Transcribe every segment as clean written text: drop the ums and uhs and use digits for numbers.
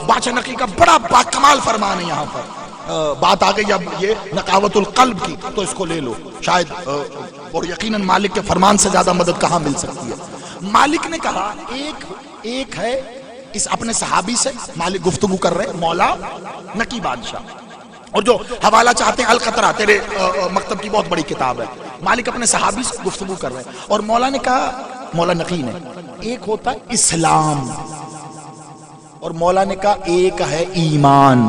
باچنقی کا بڑا باکمال فرمان ہے یہاں پر. بات آ گئی اب یہ نقاوت القلب کی تو اس کو لے لو شاید، اور یقیناً مالک کے فرمان سے زیادہ مدد کہاں مل سکتی ہے. مالک نے کہا ایک ہے اس اپنے صحابی سے، مالک گفتگو کر رہے مولا نقی بادشاہ، اور جو حوالہ چاہتے ہیں القطرہ تیرے مکتب کی بہت بڑی کتاب ہے. مالک اپنے صحابی سے گفتگو کر رہے اور مولا نے کہا، مولا نقی نے، ایک ہوتا ہے اسلام اور مولا نے کہا ایک ہے ایمان.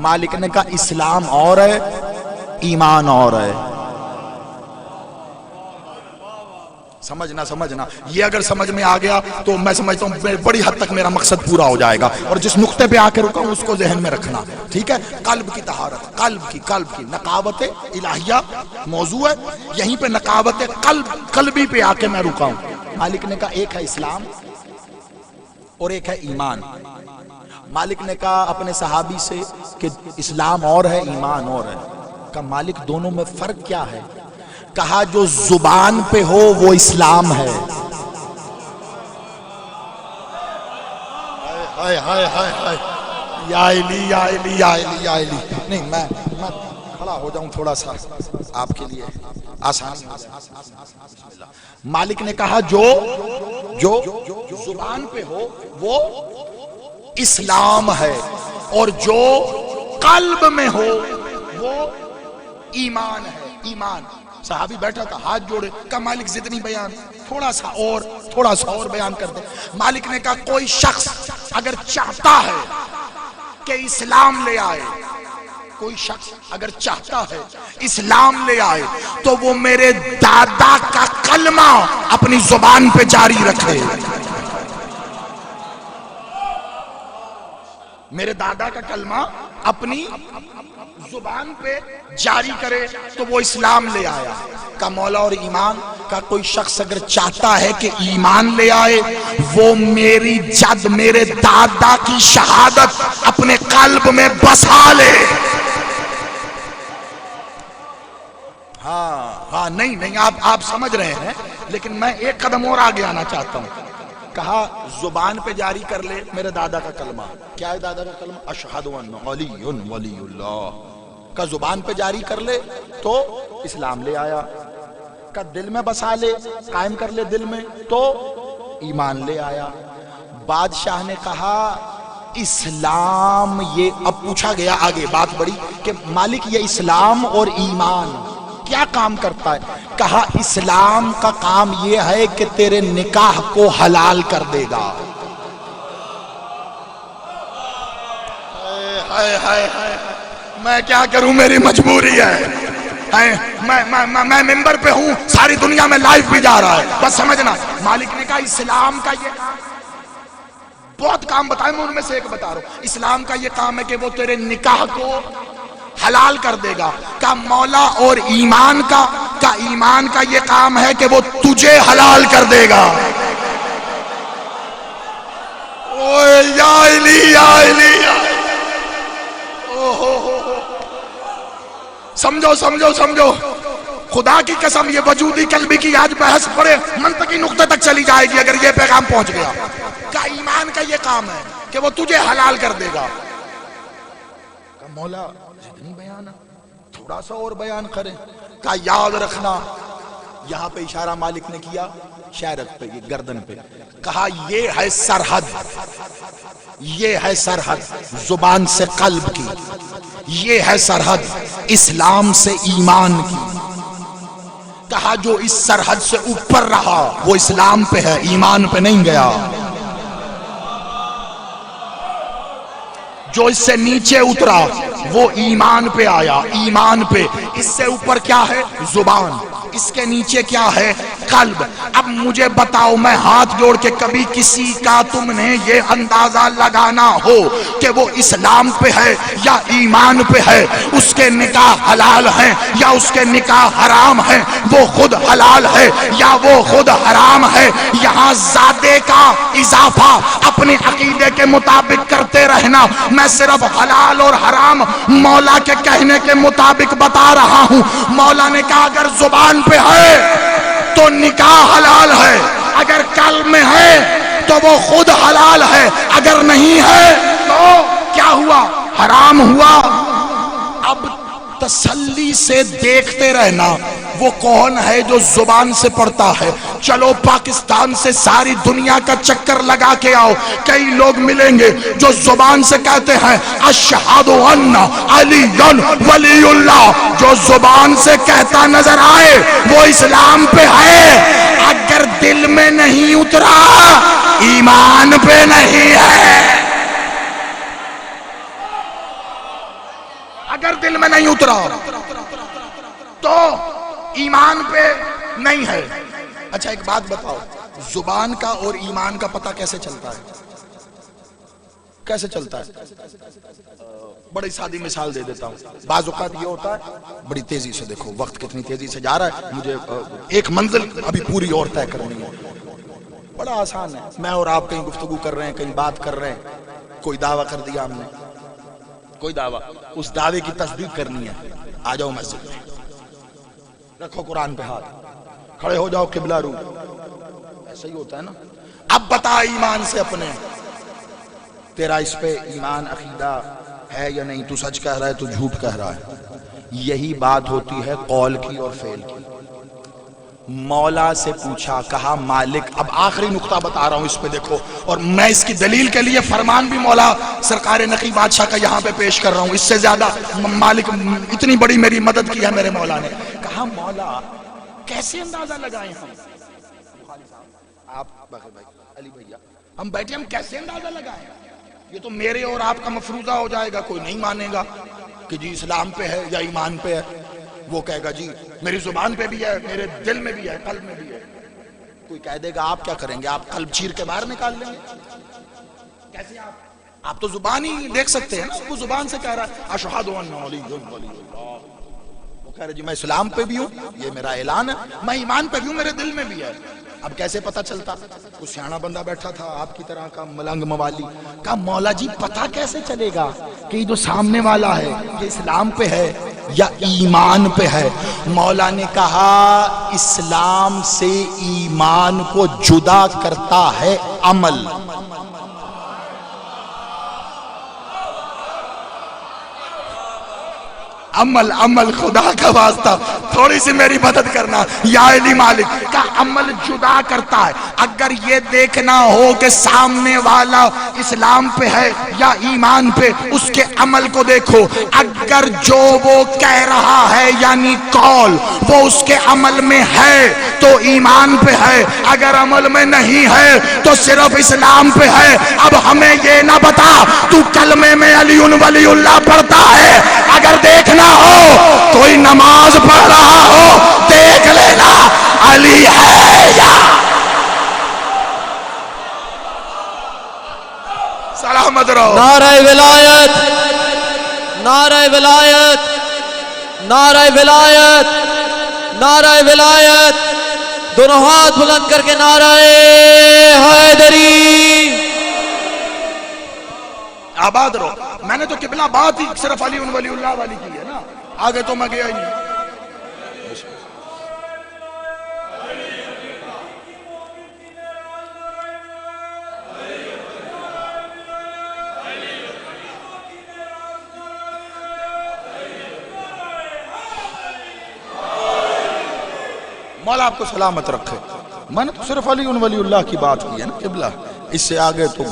مالک نے کہا اسلام اور ہے ایمان اور ہے. سمجھنا یہ اگر سمجھ میں آ گیا تو میں سمجھتا ہوں بڑی حد تک میرا مقصد پورا ہو جائے گا. اور جس نقطے پہ آ کے رکا ہوں اس کو ذہن میں رکھنا، ٹھیک ہے. قلب کی طہارت، قلب کی نقاوت الہیہ موضوع ہے. یہیں پہ نقاوت قلبی پہ آ کے میں رکا ہوں. مالک نے کہا ایک ہے اسلام اور ایک ہے ایمان. مالک نے کہا اپنے صحابی سے کہ اسلام اور ہے ایمان اور ہے. کہا مالک دونوں میں فرق کیا ہے؟ کہا جو زبان پہ ہو وہ اسلام ہے. یا علی. نہیں میں کھڑا ہو جاؤں تھوڑا سا آپ کے لیے آسان. مالک نے کہا جو زبان پہ ہو وہ اسلام ہے اور جو قلب میں ہو وہ ایمان ہے. ایمان. صحابی بیٹھا تھا ہاتھ جوڑے، کہا مالک زدنی بیان، تھوڑا سا اور بیان کر دے. مالک نے کہا کوئی شخص اگر چاہتا ہے کہ اسلام لے آئے، کوئی شخص اگر چاہتا ہے اسلام لے آئے تو وہ میرے دادا کا کلمہ اپنی زبان پہ جاری رکھے. میرے دادا کا کلمہ اپنی زبان پہ جاری کرے تو وہ اسلام لے آیا. کا مولا اور ایمان کا کوئی شخص اگر چاہتا ہے کہ ایمان لے آئے وہ میری جد میرے دادا کی شہادت اپنے قلب میں بسا لے. ہاں نہیں آپ سمجھ رہے ہیں لیکن میں ایک قدم اور آگے آنا چاہتا ہوں. کہا زبان پہ جاری کر لے میرے دادا کا کلمہ. کیا ہے دادا کا کلمہ؟ اشہد ان علی ولی اللہ. کا زبان پہ جاری کر لے تو اسلام لے آیا. کا دل میں بسا لے، قائم کر لے دل میں تو ایمان لے آیا. بادشاہ نے کہا اسلام، یہ اب پوچھا گیا آگے بات بڑی کہ مالک یہ اسلام اور ایمان کیا کام کرتا ہے؟ کہا اسلام کا کام یہ ہے کہ تیرے نکاح کو حلال کر دے گا. میں کیا کروں، میری مجبوری ہے. میں ممبر پہ ہوں، ساری دنیا میں لائیو بھی جا رہا ہے، بس سمجھنا. مالک نے کہا اسلام کا یہ کام، بہت کام بتائے میں ان میں سے ایک بتا رہا ہوں. اسلام کا یہ کام ہے کہ وہ تیرے نکاح کو حلال کر دے گا. کا مولا اور ایمان کا یہ کام ہے کہ وہ تجھے حلال کر دے گا. یا علی. سمجھو خدا کی قسم یہ وجودی قلبی کی آج بحث بڑے منطقی نقطے تک چلی جائے گی اگر یہ پیغام پہنچ گیا. کا ایمان کا یہ کام ہے کہ وہ تجھے حلال کر دے گا. کا مولا جتنی بیان تھوڑا سا اور بیان کریں. کا یاد رکھنا، یہاں پہ اشارہ مالک نے کیا شہرت پہ، یہ گردن پہ. کہا یہ ہے سرحد زبان سے قلب کی، یہ ہے سرحد اسلام سے ایمان کی. کہا جو اس سرحد سے اوپر رہا وہ اسلام پہ ہے، ایمان پہ نہیں گیا. جو اس سے نیچے اترا وہ ایمان پہ آیا، ایمان پہ. اس سے اوپر کیا ہے؟ زبان. اس کے نیچے کیا ہے؟ قلب. اب مجھے بتاؤ، میں ہاتھ جوڑ کے کبھی کسی کا تم نے یہ اندازہ لگانا ہو کہ وہ اسلام پہ ہے یا ایمان پہ ہے، اس کے نکاح حلال ہیں یا اس کے نکاح حرام ہیں، وہ خود حلال ہے یا وہ خود حرام ہے، یہاں زادے کا اضافہ اپنے عقیدے کے مطابق کرتے رہنا. میں صرف حلال اور حرام مولا کے کہنے کے مطابق بتا رہا ہوں. مولا نے کہا اگر زبان پہ ہے تو نکاح حلال ہے، اگر قلب میں ہے تو وہ خود حلال ہے، اگر نہیں ہے تو کیا ہوا؟ حرام ہوا۔ اب تسلی سے دیکھتے رہنا وہ کون ہے جو زبان سے پڑھتا ہے۔ چلو پاکستان سے ساری دنیا کا چکر لگا کے آؤ، کئی لوگ ملیں گے جو زبان سے کہتے ہیں اشہد ان علی ولی اللہ، جو زبان سے کہتا نظر آئے وہ اسلام پہ ہے، اگر دل میں نہیں اترا ایمان پہ نہیں ہے۔ اگر دل میں نہیں اترا تو ایمان پہ نہیں ہے۔ اچھا ایک بات بتاؤ، زبان کا اور ایمان کا پتہ کیسے چلتا ہے؟ کیسے چلتا ہے؟ بڑی سادی مثال دے دیتا ہوں۔ بعض اوقات یہ ہوتا ہے، بڑی تیزی سے دیکھو وقت کتنی تیزی سے جا رہا ہے، مجھے ایک منزل ابھی پوری اور طے کرنی ہے۔ بڑا آسان ہے، میں اور آپ کہیں گفتگو کر رہے ہیں، کہیں بات کر رہے ہیں، کوئی دعویٰ کر دیا ہم نے، کوئی دعویٰ، اس دعوے کی تصدیق کرنی ہے، آ جاؤ مسجد میں، رکھو قرآن پہ ہاتھ، کھڑے ہو جاؤ قبلہ رو، ایسا ہی ہوتا ہے نا۔ اب بتا ایمان سے اپنے، تیرا اس پہ ایمان عقیدہ ہے یا نہیں، تو سچ کہہ رہا ہے تو جھوٹ کہہ رہا ہے۔ یہی بات ہوتی ہے قول کی اور فعل کی۔ مولا سے پوچھا، کہا مالک، اب آخری نقطہ بتا رہا ہوں اس پہ دیکھو، اور میں اس کی دلیل کے لیے فرمان بھی مولا سرکار نقی بادشاہ کا یہاں پہ پیش کر رہا ہوں، اس سے زیادہ مالک اتنی بڑی میری مدد کی ہے میرے مولا نے۔ کہا مولا کیسے اندازہ لگائیں ہم، آپ بھائی علی بھیا ہم بیٹھے، ہم کیسے اندازہ لگائیں؟ یہ تو میرے اور آپ کا مفروضہ ہو جائے گا، کوئی نہیں مانے گا کہ جی اسلام پہ ہے یا ایمان پہ ہے، وہ کہے گا جی میری زبان پہ بھی ہے، میرے دل میں بھی ہے، قلب میں بھی ہے۔ کوئی کہہ دے گا آپ کیا کریں گے، آپ قلب چیر کے باہر نکال لیں گے؟ کیسے آپ تو زبان ہی دیکھ سکتے ہیں نا، وہ زبان سے کہہ رہا ہے اشہد ان علی ولی اللہ، وہ کہہ رہے جی میں اسلام پہ بھی ہوں، یہ میرا اعلان ہے، میں ایمان پہ بھی ہوں، میرے دل میں بھی ہے۔ اب کیسے پتہ چلتا؟ وہ سیاںا بندہ بیٹھا تھا آپ کی طرح کا ملنگ موالی، کہا مولا جی پتہ کیسے چلے گا کہ یہ جو سامنے والا ہے یہ اسلام پہ ہے یا ایمان پہ ہے؟ مولا نے کہا اسلام سے ایمان کو جدا کرتا ہے عمل۔ عمل خدا کا واسطہ تھوڑی سی میری مدد کرنا یا علی مالک کا عمل جدا کرتا ہے۔ اگر یہ دیکھنا ہو کہ سامنے والا اسلام پہ ہے یا ایمان پہ، اس کے عمل کو دیکھو، اگر جو وہ کہہ رہا ہے یعنی قول وہ اس کے عمل میں ہے تو ایمان پہ ہے، اگر عمل میں نہیں ہے تو صرف اسلام پہ ہے۔ اب ہمیں یہ نہ بتا تو کلمے میں علی ولی اللہ پڑھتا ہے، اگر دیکھنا ہو کوئی نماز پڑھ رہا ہو دیکھ لینا علی ہے یا سلامت رہو۔ نعرہ ولایت، نعرہ ولایت، نعرہ ولایت، نعرہ ولایت، دونوں ہاتھ بلند کر کے نعرہ حیدری۔ آباد رہو۔ میں نے تو قبلہ بات ہی صرف علی ولی اللہ والی کی ہے نا، آگے تو میں گیا ہی نہیں۔ مولا آپ کو سلامت رکھے، میں نے تو صرف علی ولی اللہ کی بات کی ہے نا قبلہ، اس سے آگے تو گئی۔